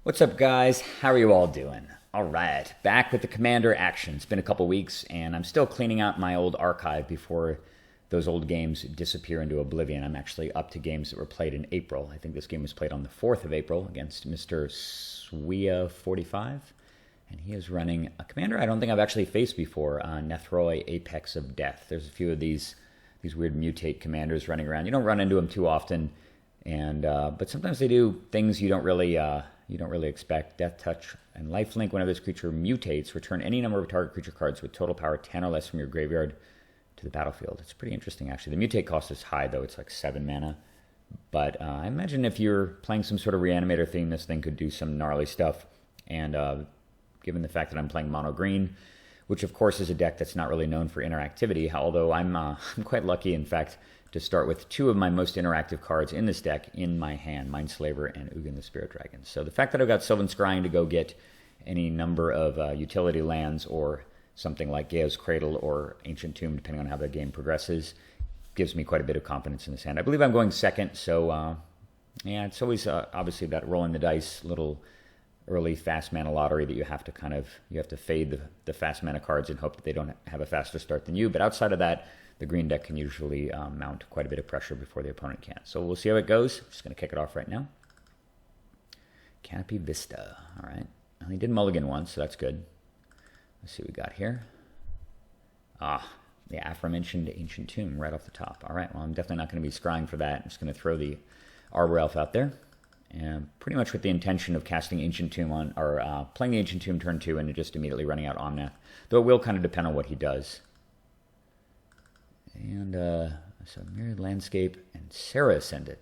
What's up, guys? How are you all doing? All right, back with the Commander action. It's been a couple weeks, and I'm still cleaning out my old archive before those old games disappear into oblivion. I'm actually up to games that were played in April. I think this game was played on the 4th of April against Mr. Swia45, and he is running a Commander I don't think I've actually faced before, Nethroi, Apex of Death. There's a few of these weird mutate commanders running around. You don't run into them too often, and but sometimes they do things you don't really expect. Death Touch and Lifelink. Whenever this creature mutates, return any number of target creature cards with total power 10 or less from your graveyard to the battlefield. It's pretty interesting, actually. The mutate cost is high, though. It's like 7 mana. But I imagine if you're playing some sort of reanimator theme, this thing could do some gnarly stuff. And given the fact that I'm playing mono green, which of course is a deck that's not really known for interactivity, although I'm quite lucky, in fact, to start with 2 of my most interactive cards in this deck in my hand, Mindslaver and Ugin the Spirit Dragon. So the fact that I've got Sylvan Scrying to go get any number of utility lands or something like Gaea's Cradle or Ancient Tomb, depending on how the game progresses, gives me quite a bit of confidence in this hand. I believe I'm going second, so yeah, it's always obviously that rolling the dice little early fast mana lottery that you have to fade the fast mana cards and hope that they don't have a faster start than you. But outside of that, the green deck can usually mount quite a bit of pressure before the opponent can. So we'll see how it goes. I'm just going to kick it off right now. Canopy Vista. All right. Well, he did mulligan once, so that's good. Let's see what we got here. The aforementioned Ancient Tomb right off the top. All right. Well, I'm definitely not going to be scrying for that. I'm just going to throw the Arbor Elf out there. And pretty much with the intention of casting Ancient Tomb on, or playing the Ancient Tomb turn 2 and just immediately running out Omnath. Though it will kind of depend on what he does. And so Mirrored Landscape and Serra Ascendant.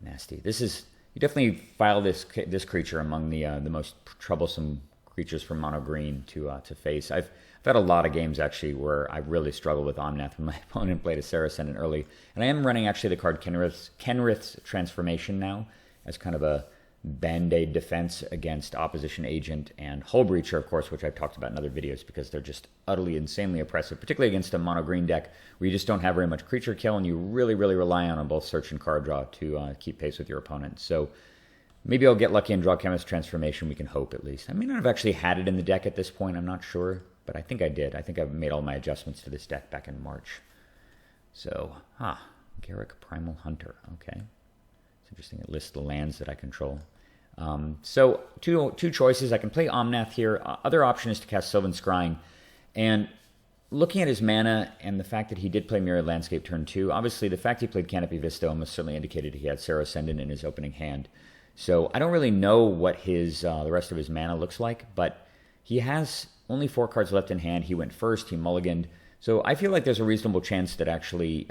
Nasty. This is, you definitely file this creature among the most troublesome creatures from mono green to face. I've had a lot of games actually where I really struggled with Omnath when my opponent played a Serra Ascendant early, and I am running actually the card Kenrith's Transformation now as kind of a Band-Aid defense against Opposition Agent and Hull Breacher, of course, which I've talked about in other videos because they're just utterly insanely oppressive, particularly against a mono green deck where you just don't have very much creature kill and you really rely on both search and card draw to keep pace with your opponent. So maybe I'll get lucky and draw Chemist Transformation. We can hope, at least. I may not have actually had it in the deck at this point. I'm not sure, but I think I did. I think I've made all my adjustments to this deck back in March. So, Garruk Primal Hunter. Okay. It's interesting. It lists the lands that I control. So two choices. I can play Omnath here. Other option is to cast Sylvan Scrying. And looking at his mana and the fact that he did play Mirrored Landscape turn 2, obviously the fact he played Canopy Vista almost certainly indicated he had Serra Ascendant in his opening hand. So I don't really know what his the rest of his mana looks like, but he has only 4 cards left in hand. He went first. He mulliganed. So I feel like there's a reasonable chance that actually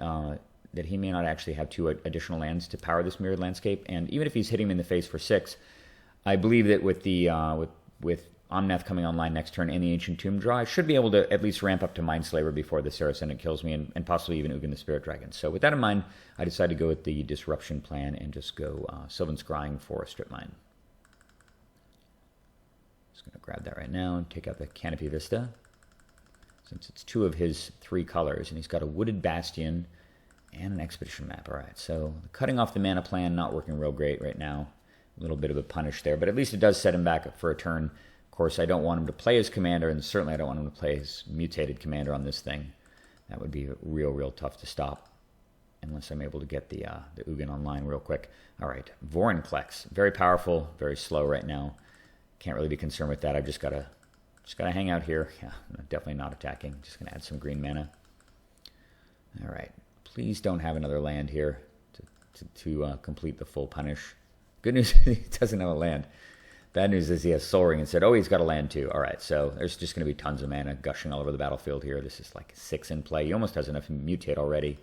that he may not actually have 2 additional lands to power this Mirrored Landscape. And even if he's hitting him in the face for 6, I believe that with the with Omnath coming online next turn and the Ancient Tomb draw, I should be able to at least ramp up to Mindslaver before the Serra Ascendant kills me, and possibly even Ugin the Spirit Dragon. So with that in mind, I decided to go with the Disruption plan and just go Sylvan Scrying for a Strip Mine. Just going to grab that right now and take out the Canopy Vista, since it's 2 of his 3 colors, and he's got a Wooded Bastion and an Expedition Map. All right, so cutting off the mana plan, not working real great right now. A little bit of a punish there, but at least it does set him back for a turn. Of course, I don't want him to play his commander, and certainly I don't want him to play his mutated commander on this thing. That would be real tough to stop, unless I'm able to get the Ugin online real quick. All right, Vorinclex, very powerful, very slow right now. Can't really be concerned with that. I've just gotta hang out here. Yeah, definitely not attacking. Just gonna add some green mana. All right, please don't have another land here to complete the full punish. Good news, he doesn't have a land. Bad news is he has Soul Ring instead. Oh, he's got a land too. All right, so there's just going to be tons of mana gushing all over the battlefield here. This is like 6 in play. He almost has enough to mutate already.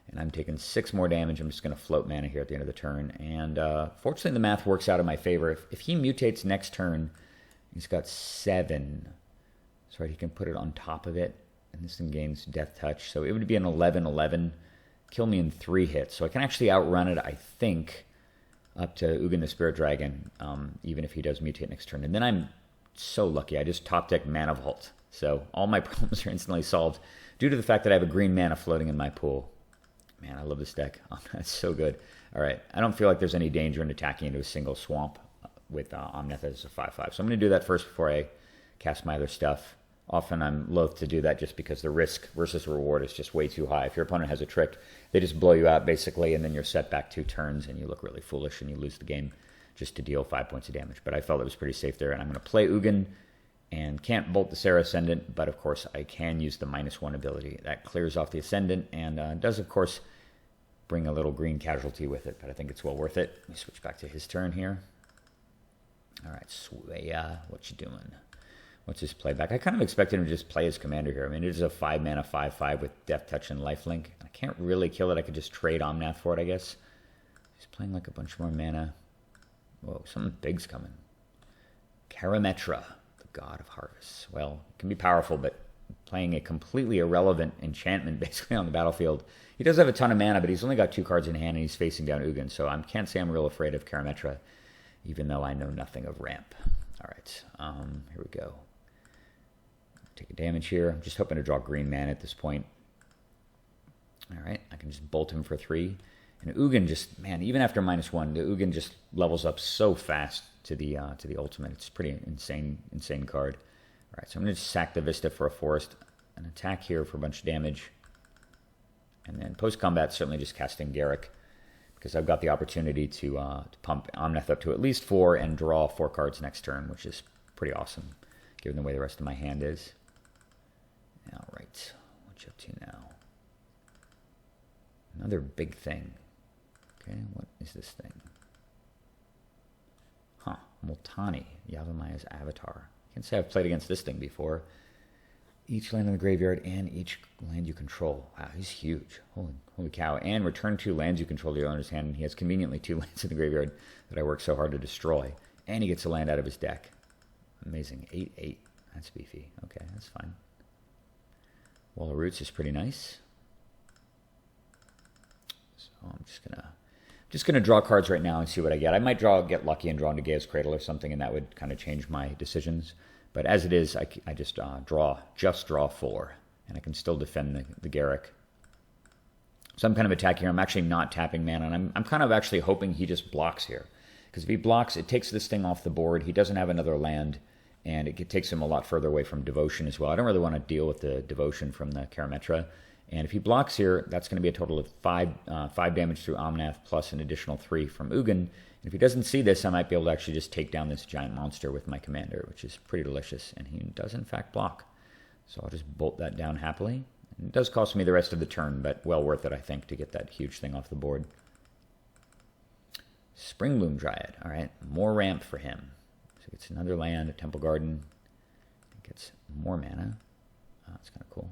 And I'm taking 6 more damage. I'm just going to float mana here at the end of the turn. And fortunately, the math works out in my favor. If he mutates next turn, he's got 7. That's right, he can put it on top of it. And this thing gains Death Touch. So it would be an 11-11. Kill me in 3 hits. So I can actually outrun it, I think, up to Ugin the Spirit Dragon, even if he does mutate next turn. And then I'm so lucky. I just top deck Mana Vault. So all my problems are instantly solved due to the fact that I have a green mana floating in my pool. Man, I love this deck. Oh, that's so good. All right. I don't feel like there's any danger in attacking into a single swamp. with Omnath as a 5/5. So I'm going to do that first before I cast my other stuff. Often I'm loath to do that just because the risk versus reward is just way too high. If your opponent has a trick, they just blow you out basically, and then you're set back 2 turns, and you look really foolish, and you lose the game just to deal 5 points of damage. But I felt it was pretty safe there, and I'm going to play Ugin, and can't bolt the Serra Ascendant, but of course I can use the -1 ability. That clears off the Ascendant, and does of course bring a little green casualty with it, but I think it's well worth it. Let me switch back to his turn here. All right, Swaya, what you doing? What's his playback? I kind of expected him to just play his commander here. I mean, it is a 5-mana 5/5 with Death Touch and Lifelink. I can't really kill it. I could just trade Omnath for it, I guess. He's playing like a bunch more mana. Whoa, something big's coming. Karametra, the God of Harvest. Well, it can be powerful, but playing a completely irrelevant enchantment basically on the battlefield. He does have a ton of mana, but he's only got 2 cards in hand, and he's facing down Ugin, so I can't say I'm real afraid of Karametra, even though I know nothing of ramp. All right, here we go. Take a damage here. I'm just hoping to draw green mana at this point. All right, I can just bolt him for 3. And Ugin just, man, even after -1, the Ugin just levels up so fast to the ultimate. It's a pretty insane card. All right, so I'm going to sack the Vista for a forest, an attack here for a bunch of damage. And then post-combat, certainly just casting Garruk, because I've got the opportunity to pump Omnath up to at least 4 and draw 4 cards next turn, which is pretty awesome, given the way the rest of my hand is. All right, what you up to now? Another big thing. Okay, what is this thing? Huh, Multani, Yavamaya's Avatar. I can't say I've played against this thing before. Each land in the graveyard and each land you control. Wow, he's huge. Holy cow. And return 2 lands you control to your owner's hand. And he has conveniently 2 lands in the graveyard that I worked so hard to destroy. And he gets a land out of his deck. Amazing. 8/8. That's beefy. Okay, that's fine. Wall of Roots is pretty nice. So I'm just gonna draw cards right now and see what I get. I might get lucky and draw into Gaea's Cradle or something, and that would kind of change my decisions. But as it is, I just draw 4, and I can still defend the Garruk. So I'm kind of attacking here. I'm actually not tapping mana, and I'm kind of actually hoping he just blocks here. Because if he blocks, it takes this thing off the board. He doesn't have another land, and it takes him a lot further away from Devotion as well. I don't really want to deal with the Devotion from the Karametra. And if he blocks here, that's going to be a total of 5 damage through Omnath plus an additional 3 from Ugin. And if he doesn't see this, I might be able to actually just take down this giant monster with my commander, which is pretty delicious. And he does, in fact, block. So I'll just bolt that down happily. And it does cost me the rest of the turn, but well worth it, I think, to get that huge thing off the board. Springbloom Dryad. All right, more ramp for him. So it's another land, a Temple Garden. It gets more mana. Oh, that's kind of cool.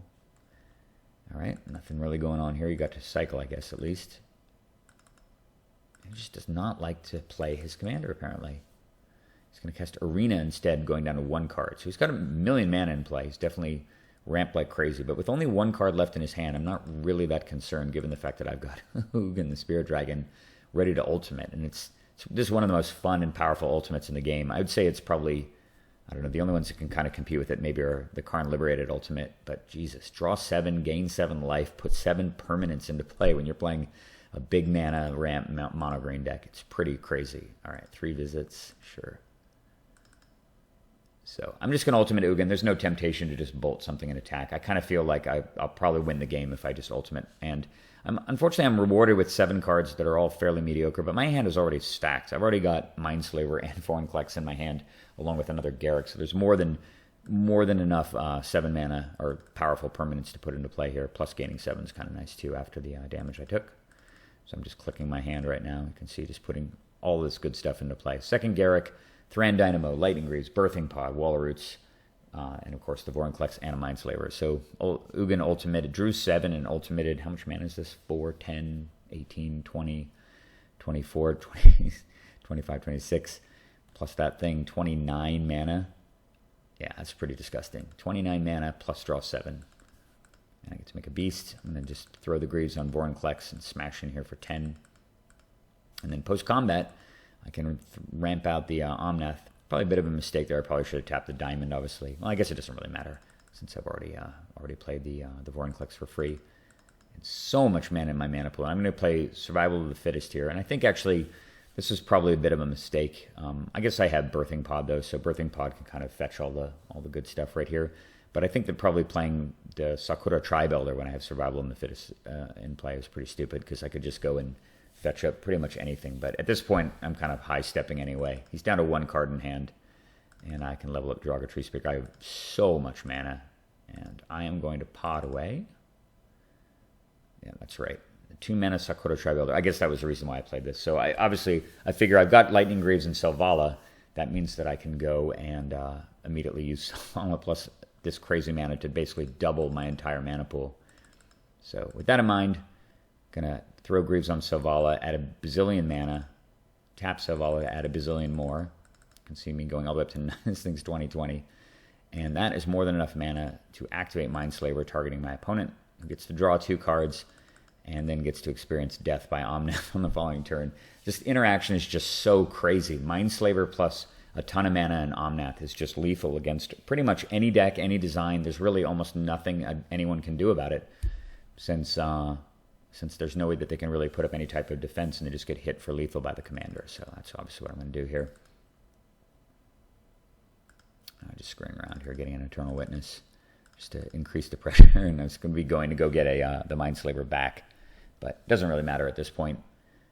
All right, nothing really going on here. You got to cycle, I guess, at least. He just does not like to play his commander, apparently. He's going to cast Arena instead, going down to 1 card. So he's got a million mana in play. He's definitely ramped like crazy. But with only 1 card left in his hand, I'm not really that concerned, given the fact that I've got Ugin, the Spirit Dragon, ready to ultimate. And this is one of the most fun and powerful ultimates in the game. I would say it's probably, I don't know, the only ones that can kind of compete with it maybe are the Karn Liberated ultimate. But Jesus, draw 7, gain 7 life, put 7 permanents into play when you're playing a big mana ramp mono green deck. It's pretty crazy. All right, 3 visits, sure. So I'm just going to ultimate Ugin. There's no temptation to just bolt something and attack. I kind of feel like I'll probably win the game if I just ultimate. And unfortunately, I'm rewarded with 7 cards that are all fairly mediocre, but my hand is already stacked. I've already got Mindslaver and Vorinclex in my hand, along with another Garruk. So there's more than enough 7 mana or powerful permanents to put into play here. Plus gaining 7 is kind of nice too after the damage I took. So I'm just clicking my hand right now. You can see just putting all this good stuff into play. Second Garruk, Thran Dynamo, Lightning Greaves, Birthing Pod, Wall of Roots, and of course the Vorinclex and a Mindslaver. So Ugin ultimated, drew 7 and ultimated, how much mana is this? 4, 10, 18, 20, 24, 20, 25, 26, plus that thing, 29 mana. Yeah, that's pretty disgusting. 29 mana plus draw 7. And I get to make a beast. I'm going to just throw the Greaves on Vorinclex and smash in here for 10. And then post-combat, I can ramp out the Omnath. Probably a bit of a mistake there. I probably should have tapped the Diamond, obviously. Well, I guess it doesn't really matter since I've already played the Vorinclex for free. And so much mana in my mana pool. I'm going to play Survival of the Fittest here. And I think actually This is probably a bit of a mistake. I guess I have Birthing Pod though, so Birthing Pod can kind of fetch all the good stuff right here. But I think that probably playing the Sakura Tri-Builder when I have Survival of the Fittest in play is pretty stupid, because I could just go and fetch up pretty much anything. But at this point, I'm kind of high-stepping anyway. He's down to 1 card in hand, and I can level up Derogatory Speaker. I have so much mana, and I am going to pod away. Yeah, that's right. 2 mana Sakura Tri-Builder. I guess that was the reason why I played this. So I figure I've got Lightning Greaves and Selvala. That means that I can go and immediately use Selvala plus this crazy mana to basically double my entire mana pool. So with that in mind, gonna throw Greaves on Selvala, add a bazillion mana, tap Selvala, add a bazillion more. You can see me going all the way up to this thing's 2020. And that is more than enough mana to activate Mindslaver, targeting my opponent, who gets to draw 2 cards, and then gets to experience death by Omnath on the following turn. This interaction is just so crazy. Mindslaver plus a ton of mana and Omnath is just lethal against pretty much any deck, any design. There's really almost nothing anyone can do about it, since there's no way that they can really put up any type of defense, and they just get hit for lethal by the commander. So that's obviously what I'm going to do here. Just screwing around here, getting an Eternal Witness just to increase the pressure, and I was going to go get the Mindslaver back. But it doesn't really matter at this point.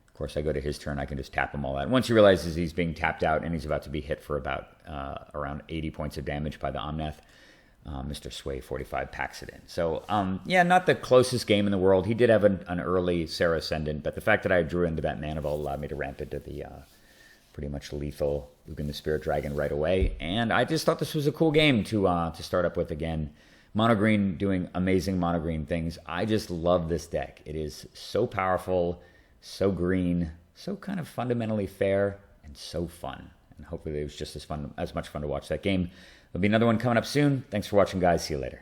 Of course, I go to his turn, I can just tap him all out. Once he realizes he's being tapped out and he's about to be hit for about around 80 points of damage by the Omnath, Mr. Sway 45 packs it in. So, yeah, not the closest game in the world. He did have an early Serra Ascendant, but the fact that I drew into that Mana Vault allowed me to ramp into the pretty much lethal Ugin the Spirit Dragon right away. And I just thought this was a cool game to start up with again. Mono green doing amazing mono green things. I just love this deck. It is so powerful, so green, so kind of fundamentally fair, and so fun. And hopefully it was just as much fun to watch that game. There'll be another one coming up soon. Thanks for watching, guys. See you later.